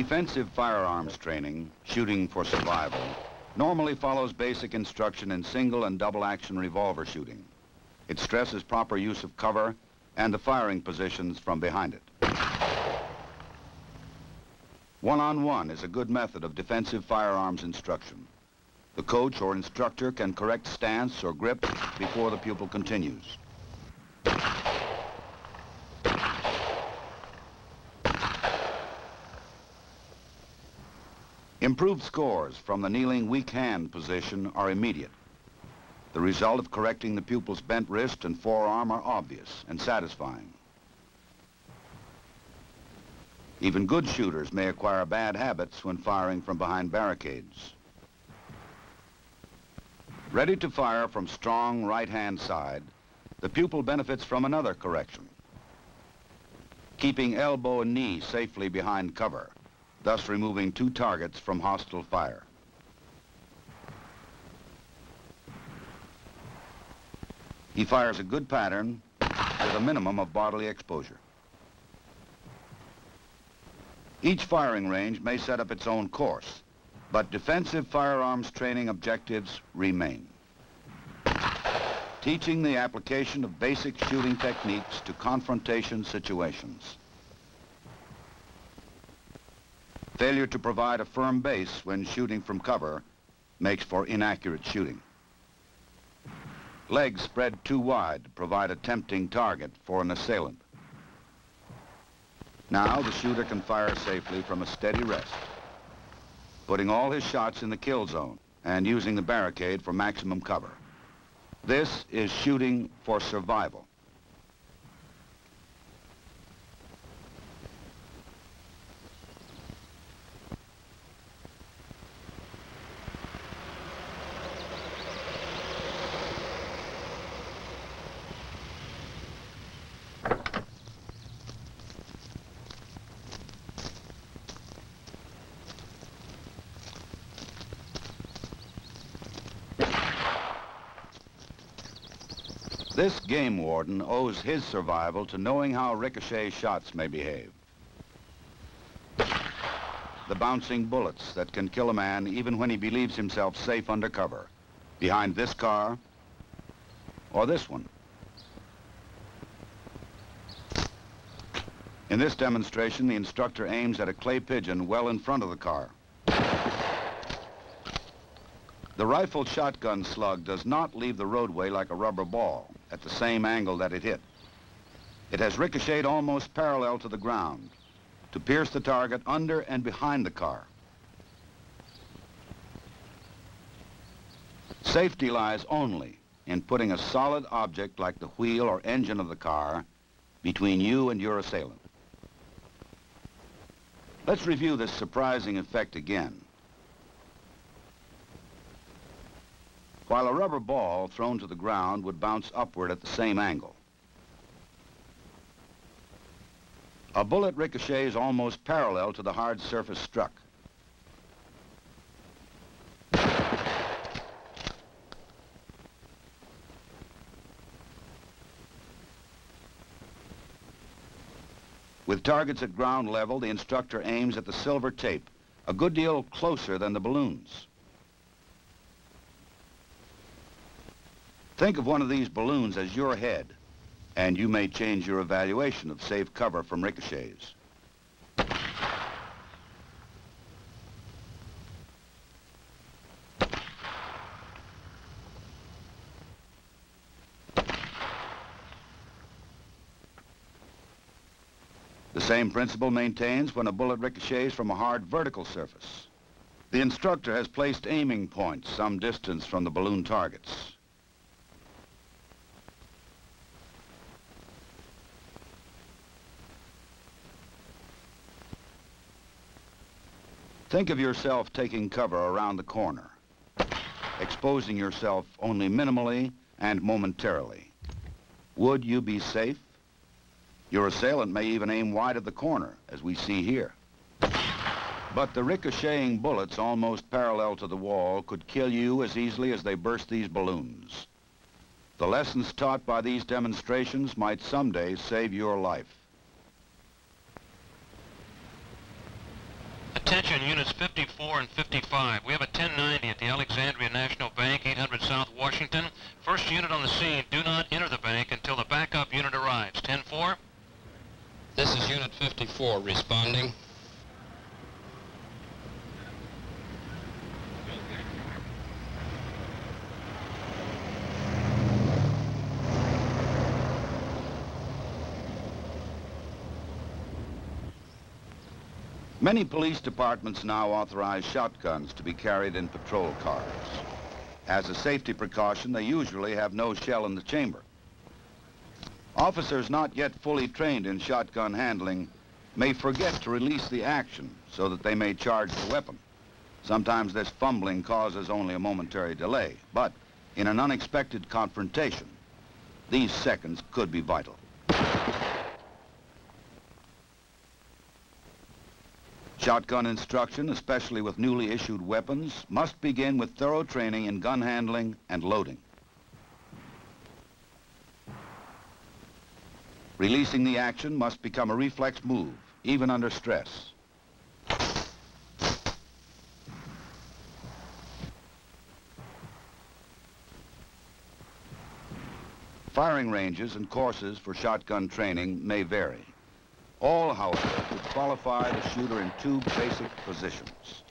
Defensive firearms training, shooting for survival, normally follows basic instruction in single and double action revolver shooting. It stresses proper use of cover and the firing positions from behind it. One-on-one is a good method of defensive firearms instruction. The coach or instructor can correct stance or grip before the pupil continues. Improved scores from the kneeling weak hand position are immediate. The result of correcting the pupil's bent wrist and forearm are obvious and satisfying. Even good shooters may acquire bad habits when firing from behind barricades. Ready to fire from strong right-hand side, the pupil benefits from another correction. Keeping elbow and knee safely behind cover, thus removing two targets from hostile fire. He fires a good pattern with a minimum of bodily exposure. Each firing range may set up its own course, but defensive firearms training objectives remain. Teaching the application of basic shooting techniques to confrontation situations. Failure to provide a firm base when shooting from cover makes for inaccurate shooting. Legs spread too wide provide a tempting target for an assailant. Now the shooter can fire safely from a steady rest, putting all his shots in the kill zone and using the barricade for maximum cover. This is shooting for survival. This game warden owes his survival to knowing how ricochet shots may behave. The bouncing bullets that can kill a man even when he believes himself safe under cover, behind this car or this one. In this demonstration, the instructor aims at a clay pigeon well in front of the car. The rifled shotgun slug does not leave the roadway like a rubber ball at the same angle that it hit. It has ricocheted almost parallel to the ground to pierce the target under and behind the car. Safety lies only in putting a solid object like the wheel or engine of the car between you and your assailant. Let's review this surprising effect again. While a rubber ball thrown to the ground would bounce upward at the same angle, a bullet ricochets almost parallel to the hard surface struck. With targets at ground level, the instructor aims at the silver tape, a good deal closer than the balloons. Think of one of these balloons as your head, and you may change your evaluation of safe cover from ricochets. The same principle maintains when a bullet ricochets from a hard vertical surface. The instructor has placed aiming points some distance from the balloon targets. Think of yourself taking cover around the corner, exposing yourself only minimally and momentarily. Would you be safe? Your assailant may even aim wide of the corner, as we see here. But the ricocheting bullets almost parallel to the wall could kill you as easily as they burst these balloons. The lessons taught by these demonstrations might someday save your life. Attention units 54 and 55. We have a 1090 at the Alexandria National Bank, 800 South Washington. First unit on the scene, do not enter the bank until the backup unit arrives. 10-4. This is Unit 54 responding. Many police departments now authorize shotguns to be carried in patrol cars. As a safety precaution, they usually have no shell in the chamber. Officers not yet fully trained in shotgun handling may forget to release the action so that they may charge the weapon. Sometimes this fumbling causes only a momentary delay, but in an unexpected confrontation, these seconds could be vital. Shotgun instruction, especially with newly issued weapons, must begin with thorough training in gun handling and loading. Releasing the action must become a reflex move, even under stress. Firing ranges and courses for shotgun training may vary. All, however, would qualify the shooter in two basic positions.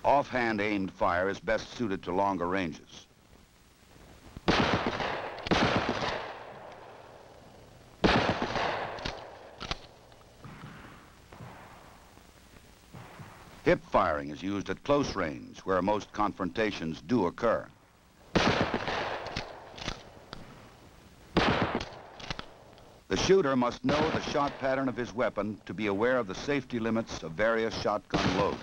Offhand aimed fire is best suited to longer ranges. Hip firing is used at close range, where most confrontations do occur. The shooter must know the shot pattern of his weapon to be aware of the safety limits of various shotgun loads.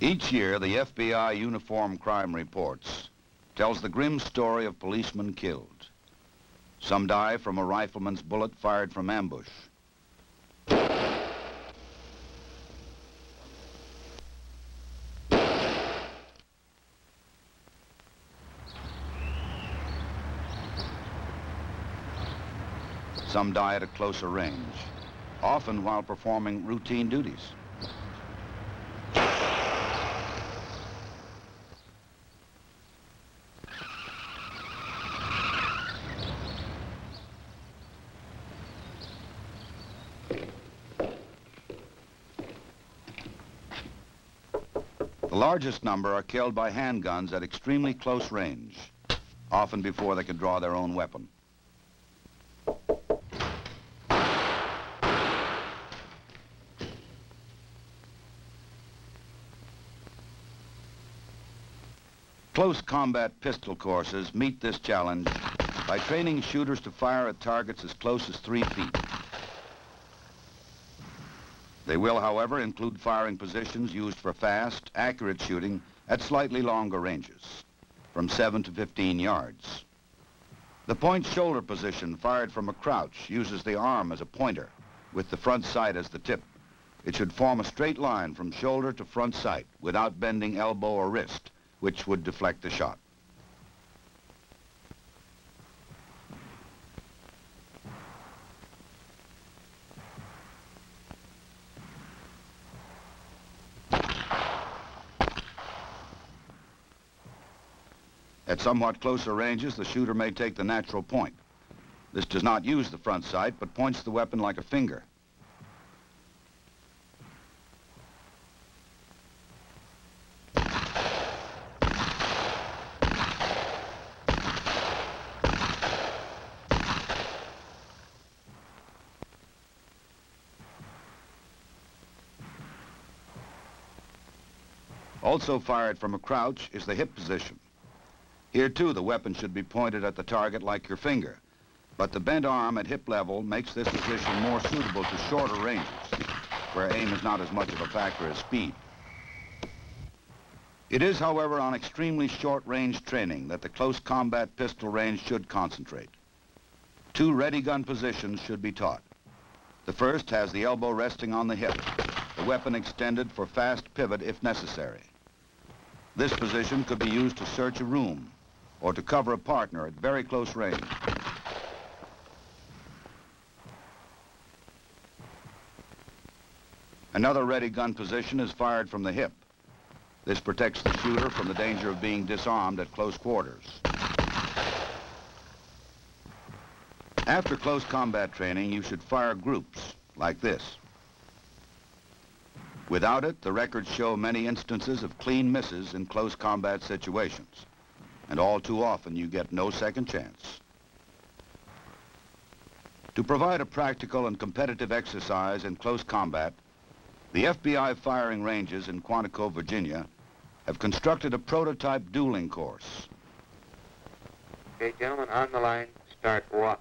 Each year, the FBI Uniform Crime Reports tells the grim story of policemen killed. Some die from a rifleman's bullet fired from ambush. Some die at a closer range, often while performing routine duties. The largest number are killed by handguns at extremely close range, often before they can draw their own weapon. Close combat pistol courses meet this challenge by training shooters to fire at targets as close as 3 feet. They will, however, include firing positions used for fast, accurate shooting at slightly longer ranges, from 7 to 15 yards. The point shoulder position fired from a crouch uses the arm as a pointer, with the front sight as the tip. It should form a straight line from shoulder to front sight without bending elbow or wrist, which would deflect the shot. At somewhat closer ranges, the shooter may take the natural point. This does not use the front sight, but points the weapon like a finger. Also fired from a crouch is the hip position. Here, too, the weapon should be pointed at the target like your finger, but the bent arm at hip level makes this position more suitable to shorter ranges, where aim is not as much of a factor as speed. It is, however, on extremely short-range training that the close combat pistol range should concentrate. 2 ready gun positions should be taught. The first has the elbow resting on the hip, the weapon extended for fast pivot if necessary. This position could be used to search a room or to cover a partner at very close range. Another ready gun position is fired from the hip. This protects the shooter from the danger of being disarmed at close quarters. After close combat training, you should fire groups like this. Without it, the records show many instances of clean misses in close combat situations, and all too often you get no second chance. To provide a practical and competitive exercise in close combat, the FBI firing ranges in Quantico, Virginia, have constructed a prototype dueling course. Okay, gentlemen, on the line, start walk.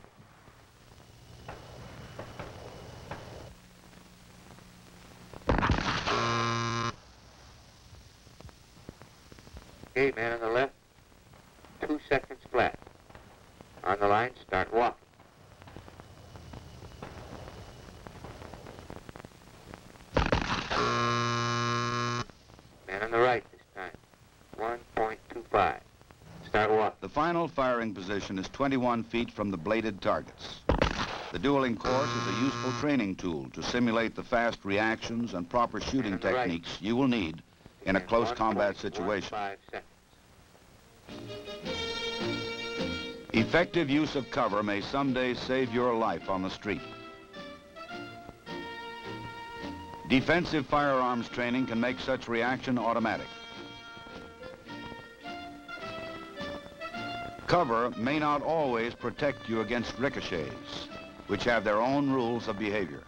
Okay, man on the left, 2 seconds flat. On the line, start walk. Man on the right this time, 1.25. Start walk. The final firing position is 21 feet from the bladed targets. The dueling course is a useful training tool to simulate the fast reactions and proper shooting techniques you will need in a close combat situation. Effective use of cover may someday save your life on the street. Defensive firearms training can make such reaction automatic. Cover may not always protect you against ricochets, which have their own rules of behavior.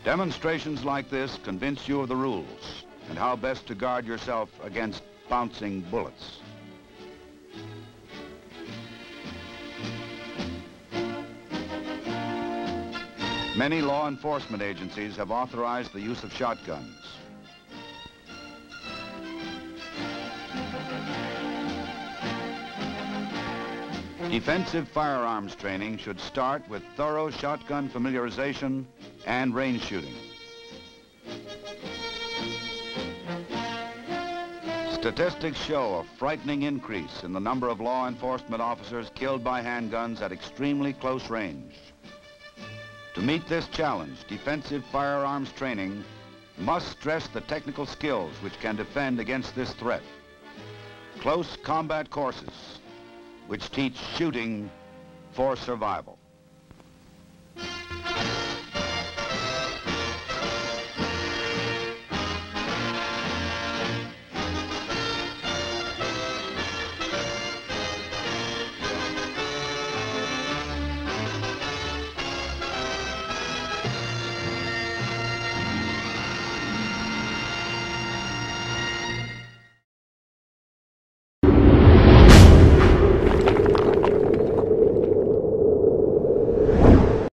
Demonstrations like this convince you of the rules and how best to guard yourself against bouncing bullets. Many law enforcement agencies have authorized the use of shotguns. Defensive firearms training should start with thorough shotgun familiarization and range shooting. Statistics show a frightening increase in the number of law enforcement officers killed by handguns at extremely close range. To meet this challenge, defensive firearms training must stress the technical skills which can defend against this threat. Close combat courses which teach shooting for survival.